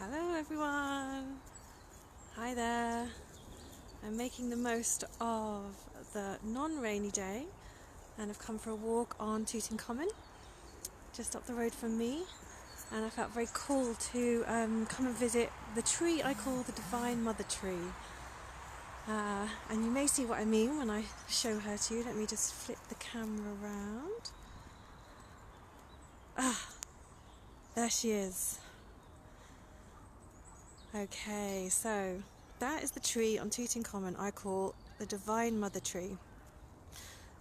Hello everyone! Hi there! I'm making the most of the non-rainy day and I've come for a walk on Tooting Common, just up the road from me, and I felt very called to come and visit the tree I call the Divine Mother Tree. And you may see what I mean when I show her to you. Let me just flip the camera around. There she is. Okay, so that is the tree on Tooting Common I call the Divine Mother Tree.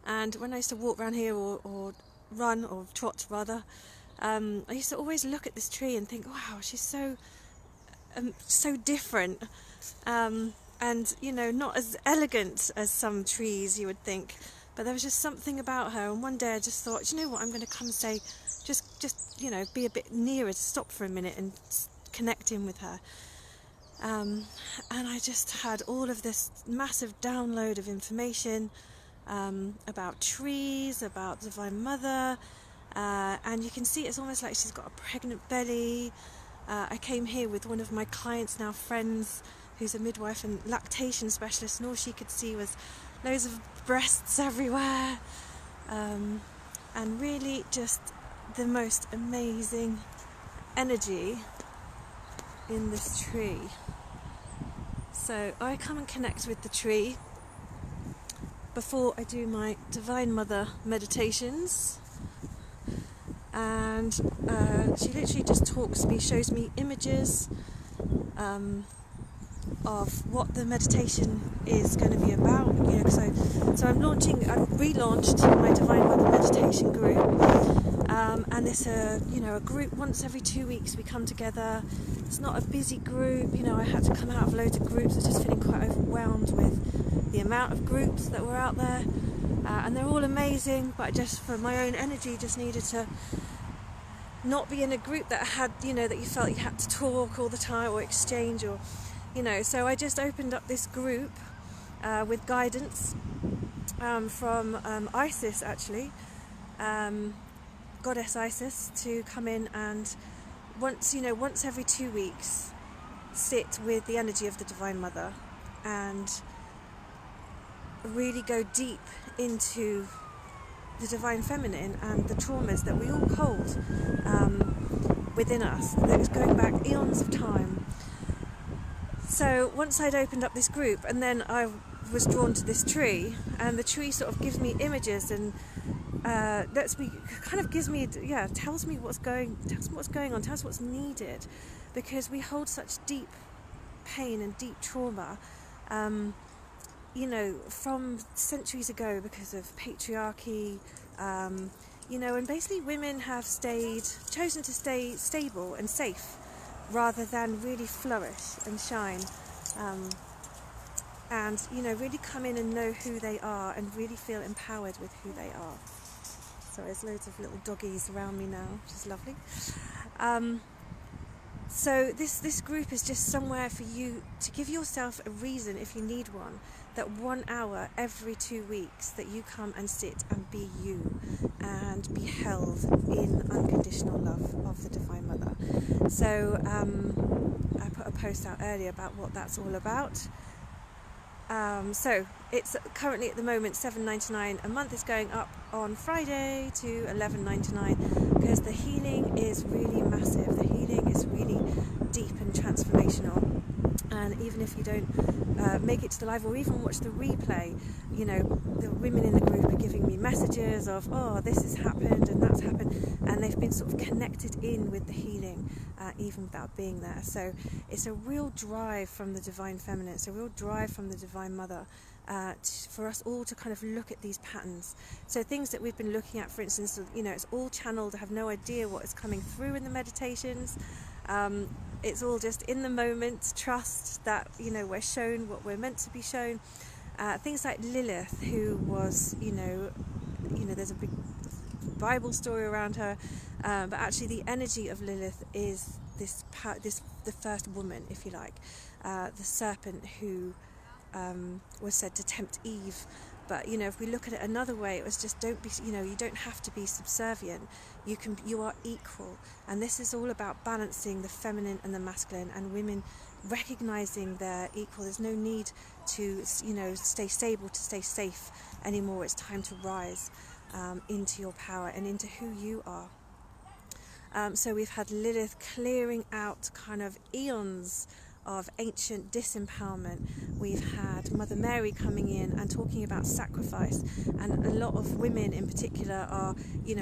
And when I used to walk around here or run or trot rather, I used to always look at this tree and think, wow, she's so different, and not as elegant as some trees you would think, but there was just something about her. And one day I just thought, you know what, I'm going to come and say, just be a bit nearer, to stop for a minute and connect in with her. And I just had all of this massive download of information about trees, about Divine Mother, and you can see it's almost like she's got a pregnant belly. I came here with one of my clients, now friends, who's a midwife and lactation specialist, and all she could see was loads of breasts everywhere, and really just the most amazing energy in this tree. So I come and connect with the tree before I do my Divine Mother meditations, and she literally just talks to me, shows me images of what the meditation is going to be about. So I've relaunched my Divine Mother meditation group, and it's a group once every 2 weeks. We come together. It's not a busy group. I had to come out of loads of groups. I was just feeling quite overwhelmed with the amount of groups that were out there, and they're all amazing, but just for my own energy just needed to not be in a group that had that you felt you had to talk all the time or exchange, or so I just opened up this group with guidance from Isis, actually, Goddess Isis, to come in and once every 2 weeks sit with the energy of the Divine Mother and really go deep into the Divine Feminine and the traumas that we all hold within us, that is going back eons of time. So once I'd opened up this group, and then I was drawn to this tree, and the tree sort of gives me images and tells me what's going on, tells what's needed, because we hold such deep pain and deep trauma, from centuries ago because of patriarchy, and basically women have chosen to stay stable and safe rather than really flourish and shine, and really come in and know who they are and really feel empowered with who they are. So there's loads of little doggies around me now, which is lovely. So this group is just somewhere for you to give yourself a reason, if you need one, that 1 hour every 2 weeks that you come and sit and be you and be held in unconditional love of the Divine Mother. So I put a post out earlier about what that's all about. So it's currently at the moment $7.99 a month. Is going up on Friday to $11.99 because the healing is really massive. The healing is really deep and transformational. And even if you don't make it to the live or even watch the replay, the women in the group are giving me messages of, oh, this has happened and that's happened, and they've been sort of connected in with the healing even without being there. So it's a real drive from the Divine Feminine, it's a real drive from the Divine Mother for us all to kind of look at these patterns. So things that we've been looking at, for instance, it's all channeled. I have no idea what is coming through in the meditations. It's all just in the moment, trust that we're shown what we're meant to be shown. Things like Lilith, who was there's a big Bible story around her, but actually the energy of Lilith is the first woman, if you like, the serpent who was said to tempt Eve But if we look at it another way, it was just, don't be, you don't have to be subservient. You are equal, and this is all about balancing the feminine and the masculine, and women recognizing they're equal. There's no need to stay stable, to stay safe anymore. It's time to rise into your power and into who you are. So we've had Lilith clearing out kind of eons of ancient disempowerment. We've had Mother Mary coming in and talking about sacrifice, and a lot of women in particular are,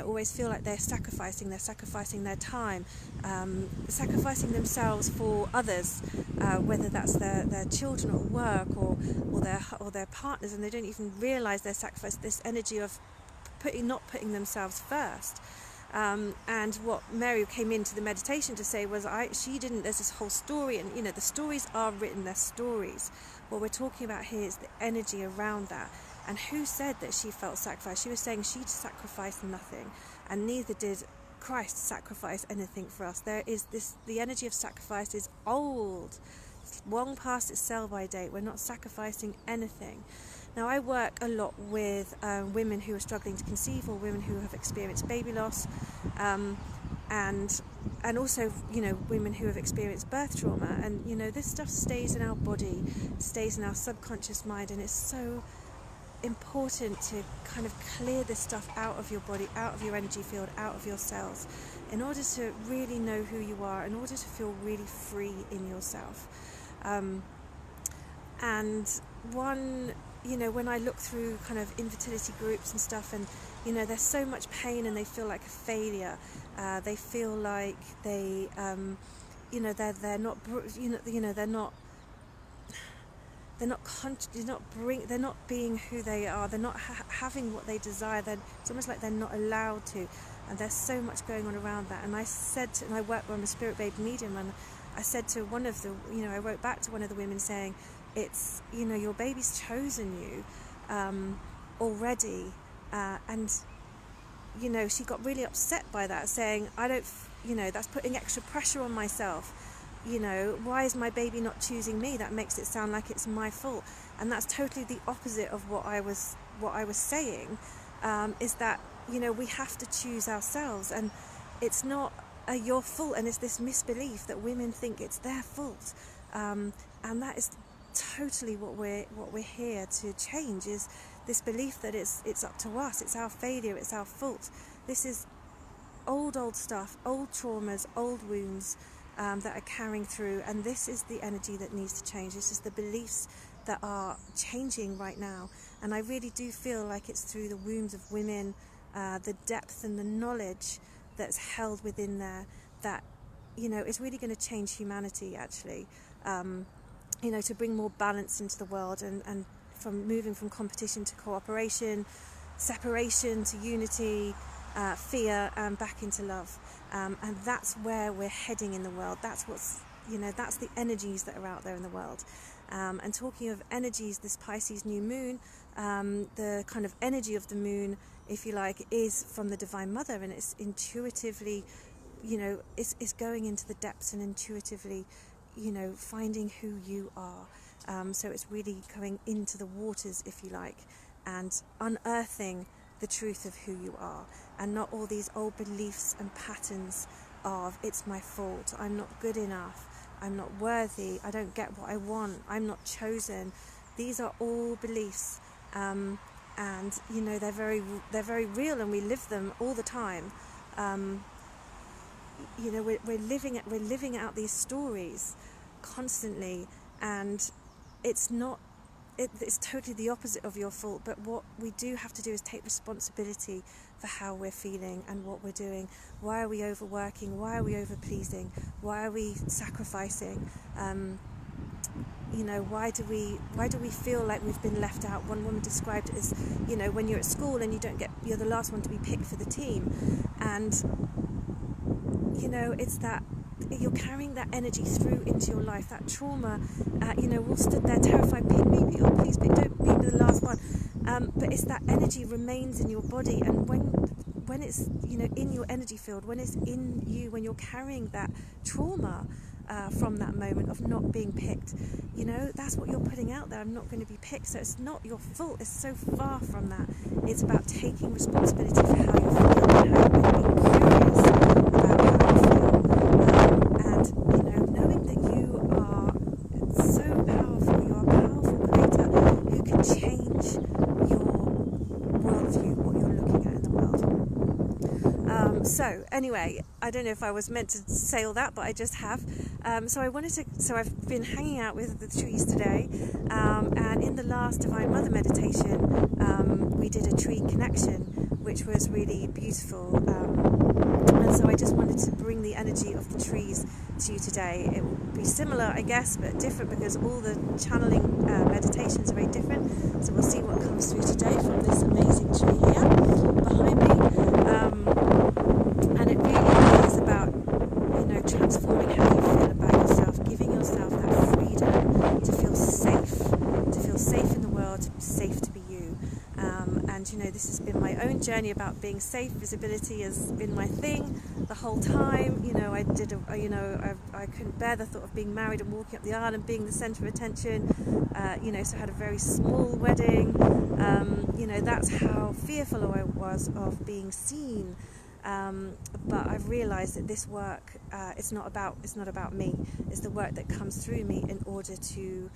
always feel like they're sacrificing their time, sacrificing themselves for others, whether that's their children or work or their partners, and they don't even realise their sacrifice. This energy of not putting themselves first. And what Mary came into the meditation to say was, there's this whole story, and the stories are written, they're stories. What we're talking about here is the energy around that. And who said that she felt sacrificed? She was saying she'd sacrificed nothing, and neither did Christ sacrifice anything for us. The energy of sacrifice is old, it's long past its sell-by date. We're not sacrificing anything. Now, I work a lot with women who are struggling to conceive, or women who have experienced baby loss, and also, women who have experienced birth trauma. And, this stuff stays in our body, stays in our subconscious mind, and it's so important to kind of clear this stuff out of your body, out of your energy field, out of your cells, in order to really know who you are, in order to feel really free in yourself. And one... when I look through kind of infertility groups and stuff, and there's so much pain, and they feel like a failure. They feel like they're not being who they are. They're not having what they desire. It's almost like they're not allowed to, and there's so much going on around that. And I I'm a spirit babe medium, and I said to one of the, I wrote back to one of the women saying, it's, your baby's chosen you already, and she got really upset by that, saying, I don't, that's putting extra pressure on myself. Why is my baby not choosing me? That makes it sound like it's my fault. And that's totally the opposite of what I was saying, is that, we have to choose ourselves, and it's not your fault. And it's this misbelief that women think it's their fault, and that is totally what we're here to change, is this belief that it's up to us, it's our failure, it's our fault. This is old stuff, old traumas, old wounds that are carrying through, and this is the energy that needs to change. This is the beliefs that are changing right now, and I really do feel like it's through the wombs of women, the depth and the knowledge that's held within there, that is really going to change humanity, actually. To bring more balance into the world, and from moving from competition to cooperation, separation to unity, fear, and back into love. And that's where we're heading in the world. That's that's the energies that are out there in the world. And talking of energies, this Pisces new moon, the kind of energy of the moon, if you like, is from the Divine Mother, and it's intuitively, it's going into the depths and intuitively, finding who you are. So it's really going into the waters, if you like, and unearthing the truth of who you are, and not all these old beliefs and patterns of, it's my fault, I'm not good enough, I'm not worthy, I don't get what I want, I'm not chosen. These are all beliefs, and they're very real, and we live them all the time. We're living out these stories constantly, and it's totally the opposite of your fault. But what we do have to do is take responsibility for how we're feeling and what we're doing. Why are we overworking? Why are we overpleasing? Why are we sacrificing? Why do we feel like we've been left out? One woman described it as, when you're at school and you're the last one to be picked for the team, and it's that you're carrying that energy through into your life, that trauma. We'll stood there terrified, pick me, please pick, don't be the last one. But it's that energy remains in your body, and when it's in your energy field, when it's in you, when you're carrying that trauma, from that moment of not being picked. You know, that's what you're putting out there. I'm not going to be picked. So it's not your fault. It's so far from that. It's about taking responsibility for how you feel and how you're being curious about how you feel. And, you know, knowing that you are so powerful. You're a powerful creator who can change your worldview, what you're looking at in the world. So anyway, I don't know if I was meant to say all that, but I just have. So I've been hanging out with the trees today, and in the last Divine Mother meditation, we did a tree connection, which was really beautiful. And so I just wanted to bring the energy of the trees to you today. It will be similar, I guess, but different because all the channeling meditations are very different. So we'll see what comes through today from this amazing tree here behind me. And it really is about, you know, transforming how you feel about yourself, giving yourself that freedom to feel safe in the world, safe to be you. And you know, this has been my own journey about being safe. Visibility has been my thing the whole time. You know, I couldn't bear the thought of being married and walking up the aisle and being the centre of attention. You know, so I had a very small wedding. You know, that's how fearful I was of being seen. But I've realised that this work, it's not about me. It's the work that comes through me in order to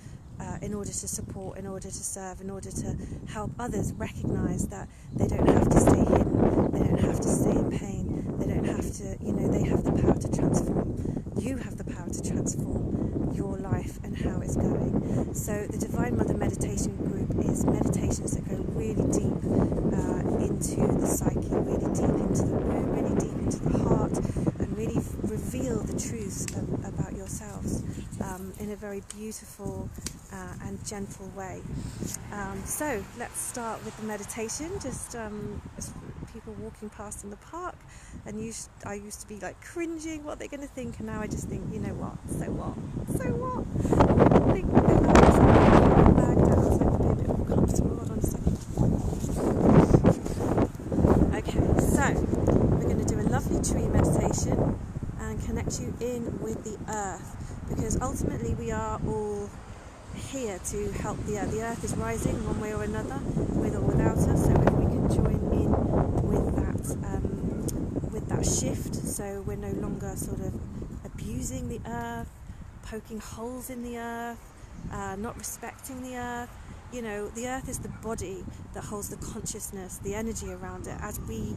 support, in order to serve, in order to help others recognise that they don't have to stay hidden, they don't have to stay in pain, they don't have to, you know, they have the power to transform. You have the power to transform your life and how it's going. So the Divine Mother Meditation Group is meditations that go really deep into the psyche, really deep into the womb, really deep into the heart, and really reveal the truths about yourselves in a very beautiful and gentle way. So let's start with the meditation. Just people walking past in the park, and I used to be like cringing, what they're going to think, and now I just think, you know what, so what? I think the bag down so I can be a bit more comfortable. Hold on a second. Okay, so we're going to do a lovely tree meditation and connect you in with the earth, because ultimately we are all here to help the earth. The earth is rising one way or another, with or without us, so if we can join in with that shift, so we're no longer sort of abusing the earth, poking holes in the earth, not respecting the earth. You know, the earth is the body that holds the consciousness, the energy around it, as we,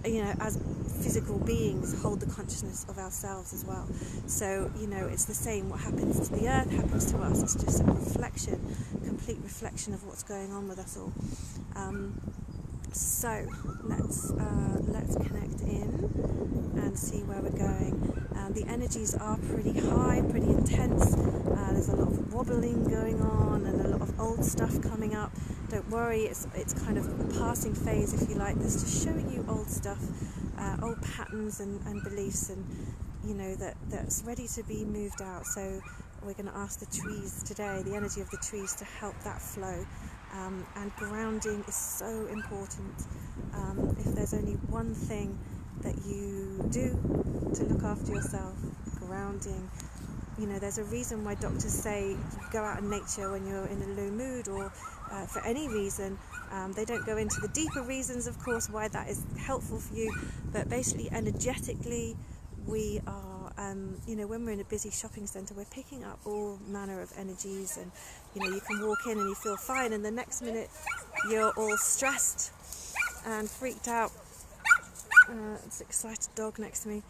you know, as physical beings hold the consciousness of ourselves as well. So, you know, it's the same. What happens to the earth happens to us. It's just a reflection, complete reflection of what's going on with us all. So let's connect in and see where we're going. The energies are pretty high, pretty intense. There's a lot of wobbling going on and a lot of old stuff coming up. Don't worry, it's kind of a passing phase, if you like. This just showing you old stuff, old patterns and beliefs, and you know that's ready to be moved out. So we're going to ask the trees today, the energy of the trees, to help that flow. And grounding is so important. If there's only one thing that you do to look after yourself, grounding. You know, there's a reason why doctors say go out in nature when you're in a low mood, or for any reason. They don't go into the deeper reasons, of course, why that is helpful for you, but basically energetically we are, you know, when we're in a busy shopping centre, we're picking up all manner of energies, and you know, you can walk in and you feel fine, and the next minute you're all stressed and freaked out. It's an excited dog next to me.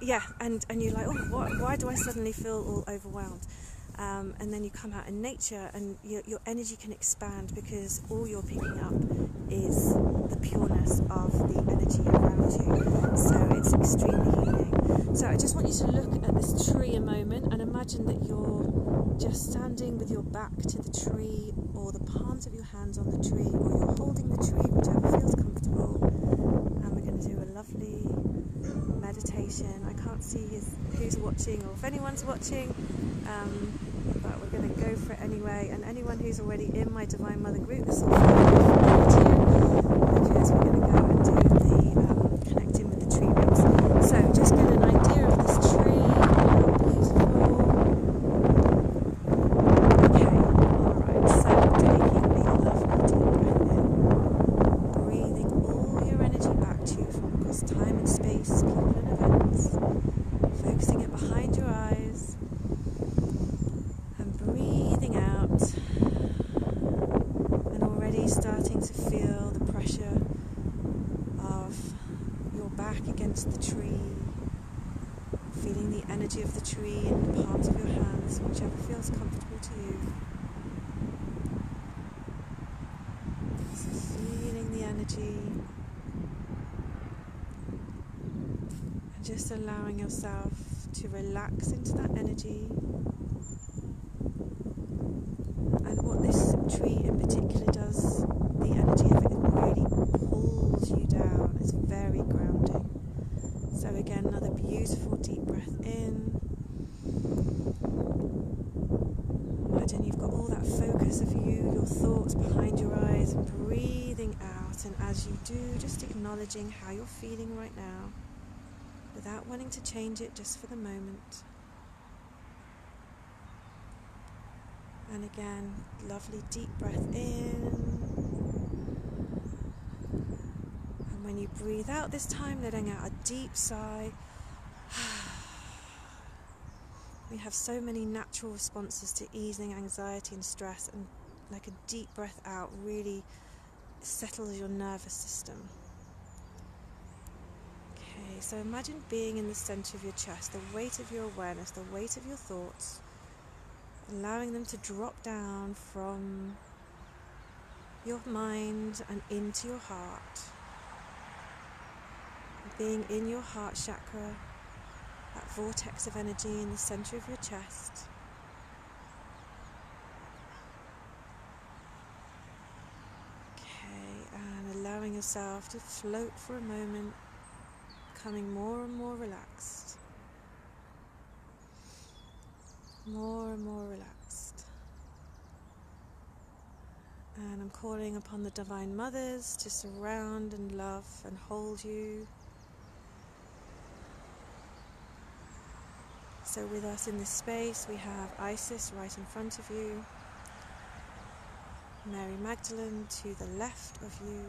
Yeah, and you're like, oh, why do I suddenly feel all overwhelmed? And then you come out in nature and your energy can expand, because all you're picking up is the pureness of the energy around you. So it's extremely healing. So I just want you to look at this tree a moment and imagine that you're just standing with your back to the tree, or the palms of your hands on the tree, or you're holding the tree, whichever feels comfortable. And we're going to do a lovely meditation. I can't see who's watching or if anyone's watching, but we're going to go for it anyway. And anyone who's already in my Divine Mother group, this will feel familiar to you, because we're going to go and do the connecting with the tree roots. So just get an idea of this beginning to feel the pressure of your back against the tree, feeling the energy of the tree in the palms of your hands, whichever feels comfortable to you. So feeling the energy and just allowing yourself to relax into that energy. And what this tree in particular does, the energy of it really pulls you down. It's very grounding. So again, another beautiful deep breath in. Imagine you've got all that focus of you, your thoughts behind your eyes, and breathing out. And as you do, just acknowledging how you're feeling right now, without wanting to change it, just for the moment. And again, lovely deep breath in. And when you breathe out this time, letting out a deep sigh. We have so many natural responses to easing anxiety and stress, and like a deep breath out really settles your nervous system. Okay, so imagine being in the center of your chest, the weight of your awareness, the weight of your thoughts, allowing them to drop down from your mind and into your heart. Being in your heart chakra, that vortex of energy in the center of your chest. Okay, and allowing yourself to float for a moment, becoming more and more relaxed. More and more relaxed. And I'm calling upon the Divine Mothers to surround and love and hold you. So with us in this space we have Isis right in front of you, Mary Magdalene to the left of you,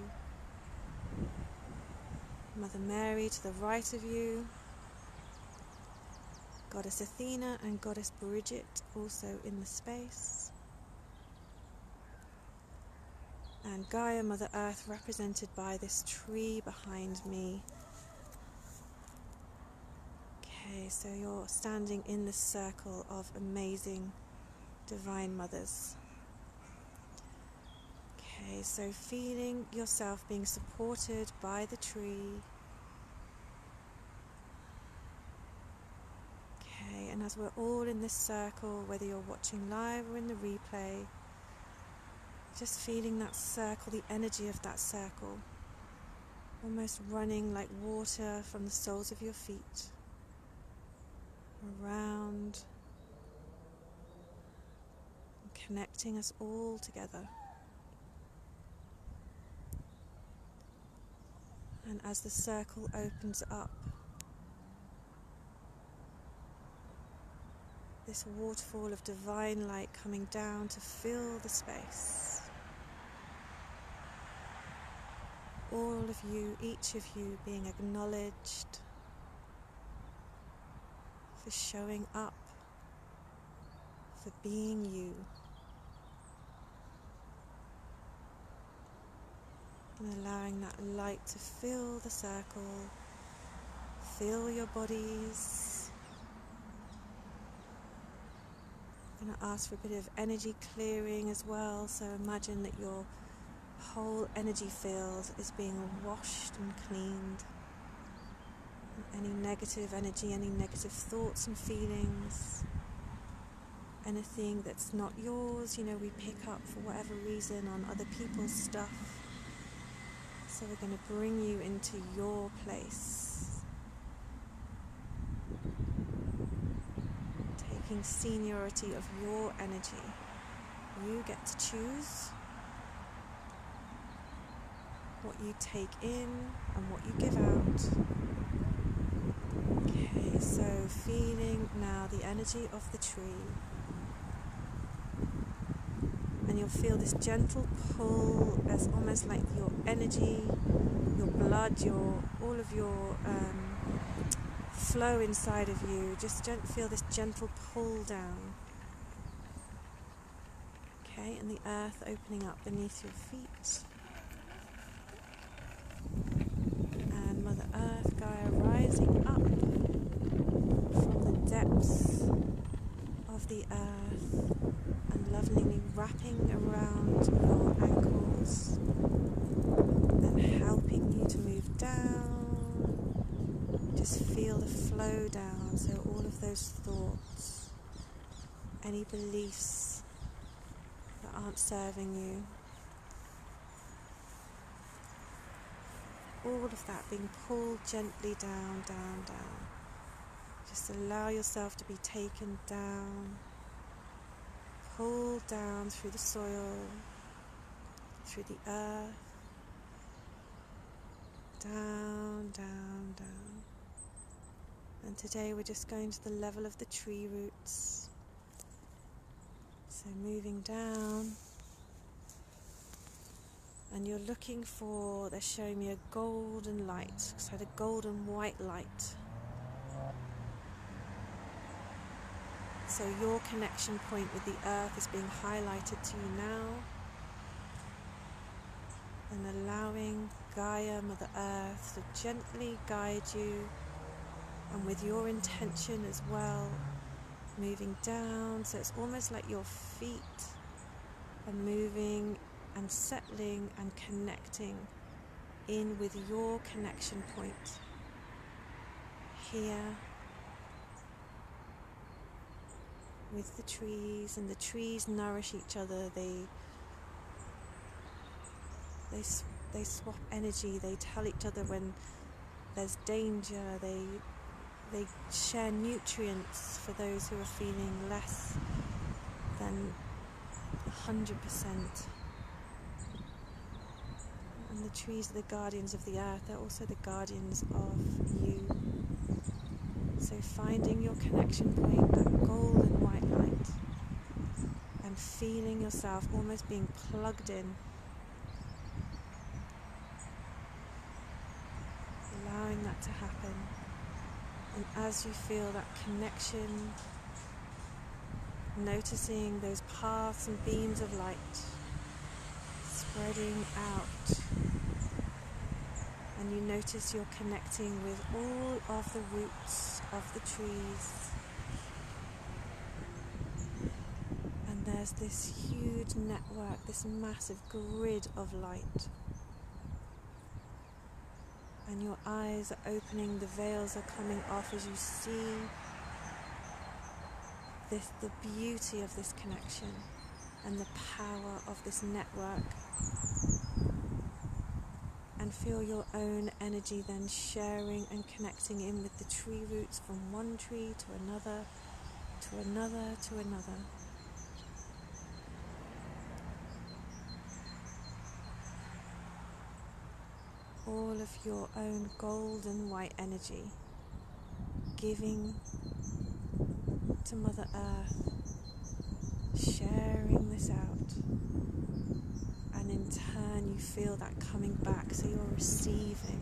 Mother Mary to the right of you, Goddess Athena and Goddess Bridget also in the space, and Gaia, Mother Earth, represented by this tree behind me. Okay, so you're standing in this circle of amazing Divine Mothers. Okay, so feeling yourself being supported by the tree. Okay, and as we're all in this circle, whether you're watching live or in the replay, just feeling that circle, the energy of that circle, almost running like water from the soles of your feet, around, and connecting us all together. And as the circle opens up, this waterfall of divine light coming down to fill the space. All of you, each of you being acknowledged for showing up, for being you. And allowing that light to fill the circle, fill your bodies. I'm going to ask for a bit of energy clearing as well, so imagine that your whole energy field is being washed and cleaned. And any negative energy, any negative thoughts and feelings, anything that's not yours, we pick up for whatever reason on other people's stuff. So we're going to bring you into your place, taking seniority of your energy. You get to choose what you take in and what you give out. Okay, so feeling now the energy of the tree. And you'll feel this gentle pull as almost like your energy, your blood, all of your flow inside of you. Just feel this gentle pull down. Okay, and the earth opening up beneath your feet. Earth, Gaia, rising up from the depths of the earth and lovingly wrapping around your ankles and helping you to move down. Just feel the flow down, so all of those thoughts, any beliefs that aren't serving you, all of that being pulled gently down, down, down. Just allow yourself to be taken down, pulled down through the soil, through the earth, down, down, down. And today we're just going to the level of the tree roots. So moving down, and you're looking for, they're showing me a golden light, so the golden white light. So your connection point with the earth is being highlighted to you now, and allowing Gaia, Mother Earth, to gently guide you, and with your intention as well, moving down. So it's almost like your feet are moving and settling and connecting in with your connection point here with the trees, and the trees nourish each other. They swap energy. They tell each other when there's danger. They share nutrients for those who are feeling less than 100%. And the trees are the guardians of the earth. They're also the guardians of you. So finding your connection point, that golden white light, and feeling yourself almost being plugged in, allowing that to happen. And as you feel that connection, noticing those paths and beams of light spreading out, and you notice you're connecting with all of the roots of the trees, and there's this huge network, this massive grid of light, and your eyes are opening, the veils are coming off as you see the beauty of this connection and the power of this network, and feel your own energy then sharing and connecting in with the tree roots from one tree to another, to another, to another. All of your own golden white energy giving to Mother Earth, sharing this out, and in turn you feel that coming back, so you're receiving.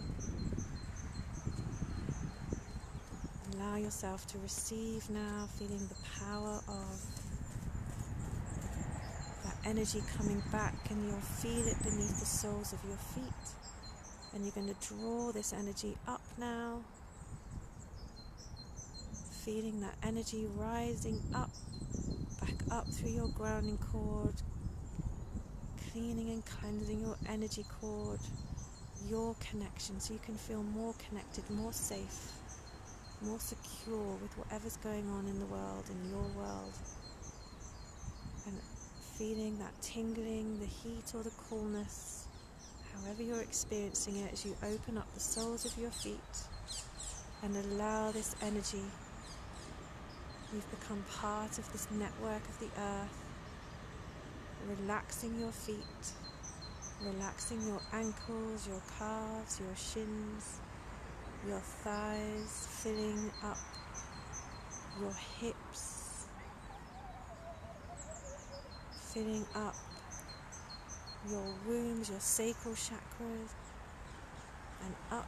Allow yourself to receive now, feeling the power of that energy coming back, and you'll feel it beneath the soles of your feet, and you're going to draw this energy up now, feeling that energy rising up, back up through your grounding cord, cleaning and cleansing your energy cord, your connection, so you can feel more connected, more safe, more secure with whatever's going on in the world, in your world, and feeling that tingling, the heat or the coolness, however you're experiencing it, as you open up the soles of your feet and allow this energy. You've become part of this network of the earth, relaxing your feet, relaxing your ankles, your calves, your shins, your thighs, filling up your hips, filling up your wombs, your sacral chakras, and up,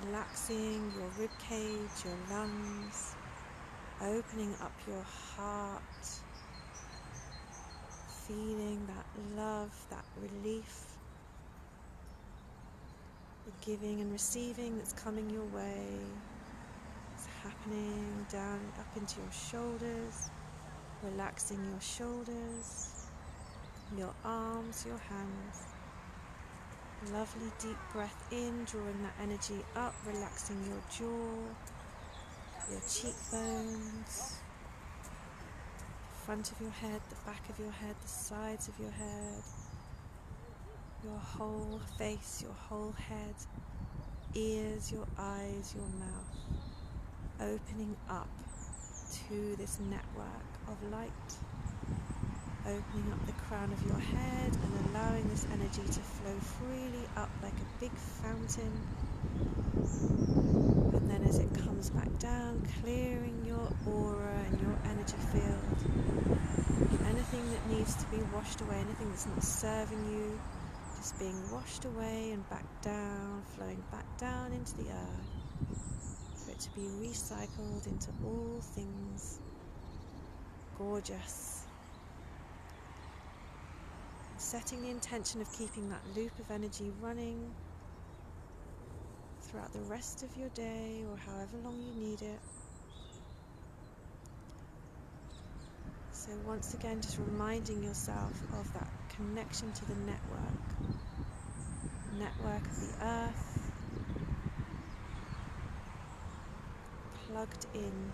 relaxing your rib cage, your lungs, opening up your heart, feeling that love, that relief, giving and receiving that's coming your way. It's happening down up into your shoulders, relaxing your shoulders, your arms, your hands. Lovely deep breath in, drawing that energy up, relaxing your jaw, your cheekbones, the front of your head, the back of your head, the sides of your head, your whole face, your whole head, ears, your eyes, your mouth, opening up to this network of light, opening up the crown of your head and allowing this energy to flow freely up like a big fountain, and then as it comes back down, clearing your aura and your energy field, anything that needs to be washed away, anything that's not serving you, just being washed away and back down, flowing back down into the earth, for it to be recycled into all things gorgeous. Setting the intention of keeping that loop of energy running throughout the rest of your day or however long you need it. So once again, just reminding yourself of that connection to the network of the earth, plugged in.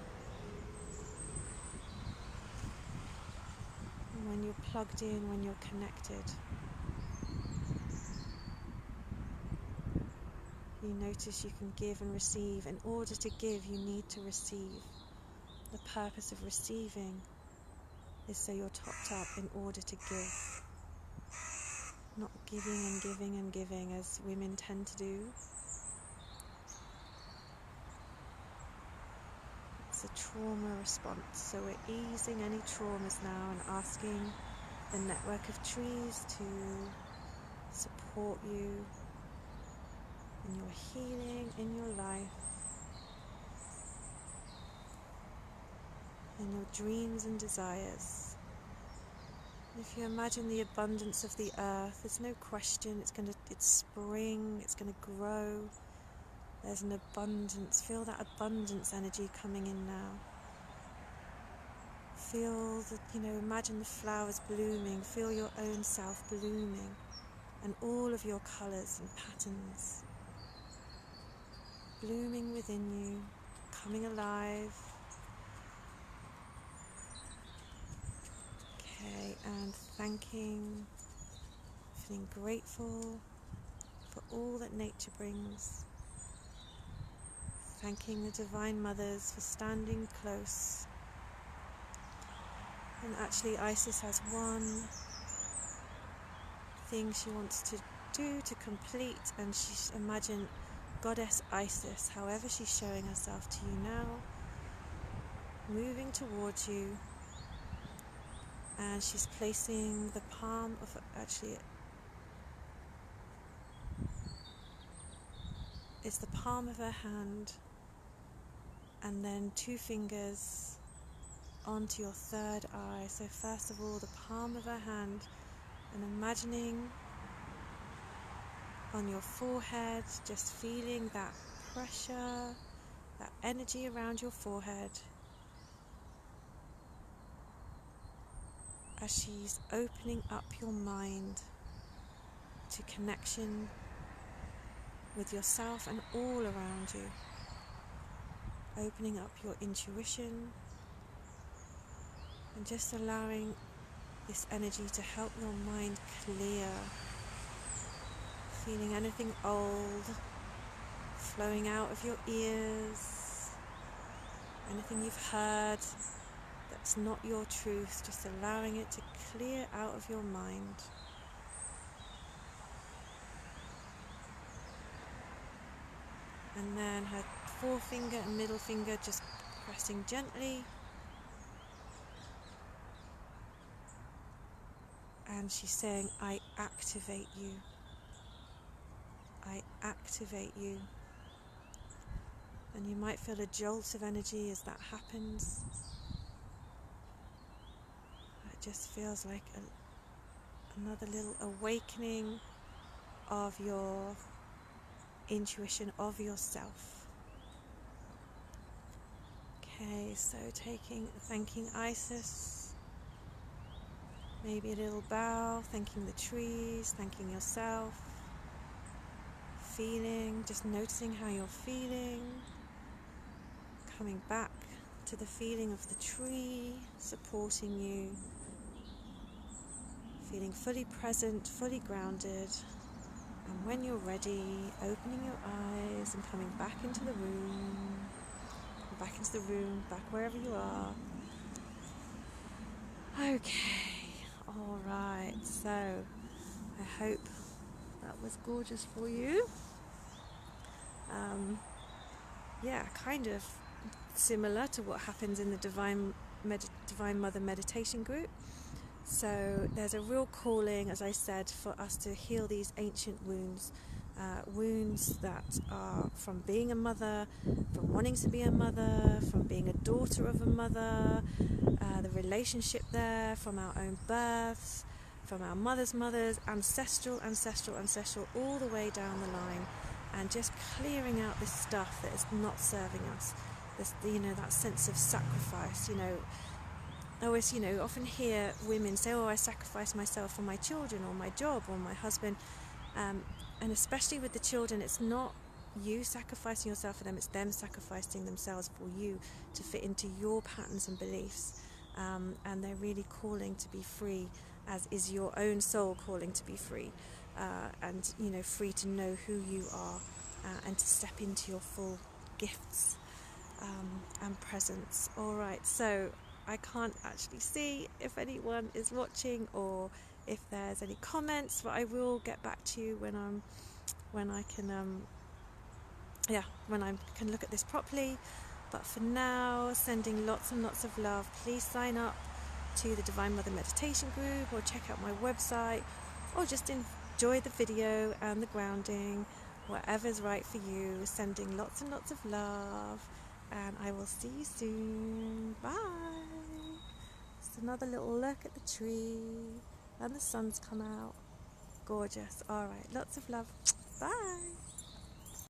And when you're plugged in, when you're connected, you notice you can give and receive. In order to give, you need to receive. The purpose of receiving is so you're topped up in order to give. Not giving and giving and giving as women tend to do. It's a trauma response. So we're easing any traumas now and asking the network of trees to support you in your healing, in your life, in your dreams and desires. If you imagine the abundance of the earth, there's no question it's spring, it's going to grow. There's an abundance. Feel that abundance energy coming in now. Feel that, imagine the flowers blooming. Feel your own self blooming and all of your colours and patterns blooming within you, coming alive. Okay, and thanking, feeling grateful for all that nature brings. Thanking the Divine Mothers for standing close. And actually Isis has one thing she wants to do to complete, and imagine Goddess Isis, however she's showing herself to you now, moving towards you, and she's placing the palm of, it's the palm of her hand, and then 2 fingers onto your third eye. So first of all, the palm of her hand, and imagining on your forehead, just feeling that pressure, that energy around your forehead as she's opening up your mind to connection with yourself and all around you. Opening up your intuition and just allowing this energy to help your mind clear. Feeling anything old flowing out of your ears, anything you've heard that's not your truth, just allowing it to clear out of your mind. And then her forefinger and middle finger just pressing gently. And she's saying, I activate you. I activate you. And you might feel a jolt of energy as that happens. It just feels like another little awakening of your intuition of yourself. Okay, so thanking Isis, maybe a little bow, thanking the trees, thanking yourself, feeling, just noticing how you're feeling, coming back to the feeling of the tree supporting you, feeling fully present, fully grounded, and when you're ready, opening your eyes and coming back into the room, back wherever you are. Okay, alright, so I hope that was gorgeous for you. Yeah, kind of similar to what happens in the Divine Mother meditation group. So there's a real calling, as I said, for us to heal these ancient wounds, wounds that are from being a mother, from wanting to be a mother, from being a daughter of a mother, the relationship there, from our own births, from our mothers, ancestral, all the way down the line, and just clearing out this stuff that is not serving us. This, that sense of sacrifice, I always, often hear women say, I sacrifice myself for my children or my job or my husband. And especially with the children, it's not you sacrificing yourself for them, it's them sacrificing themselves for you to fit into your patterns and beliefs. And they're really calling to be free, as is your own soul calling to be free. And, free to know who you are and to step into your full gifts and presence. Alright, so I can't actually see if anyone is watching or if there's any comments, but I will get back to you when I can look at this properly. But for now, sending lots and lots of love. Please sign up to the Divine Mother Meditation Group, or check out my website, or just enjoy the video and the grounding, whatever's right for you. Sending lots and lots of love, and I will see you soon. Bye. Just another little look at the tree, and the sun's come out. Gorgeous. Alright, lots of love. Bye.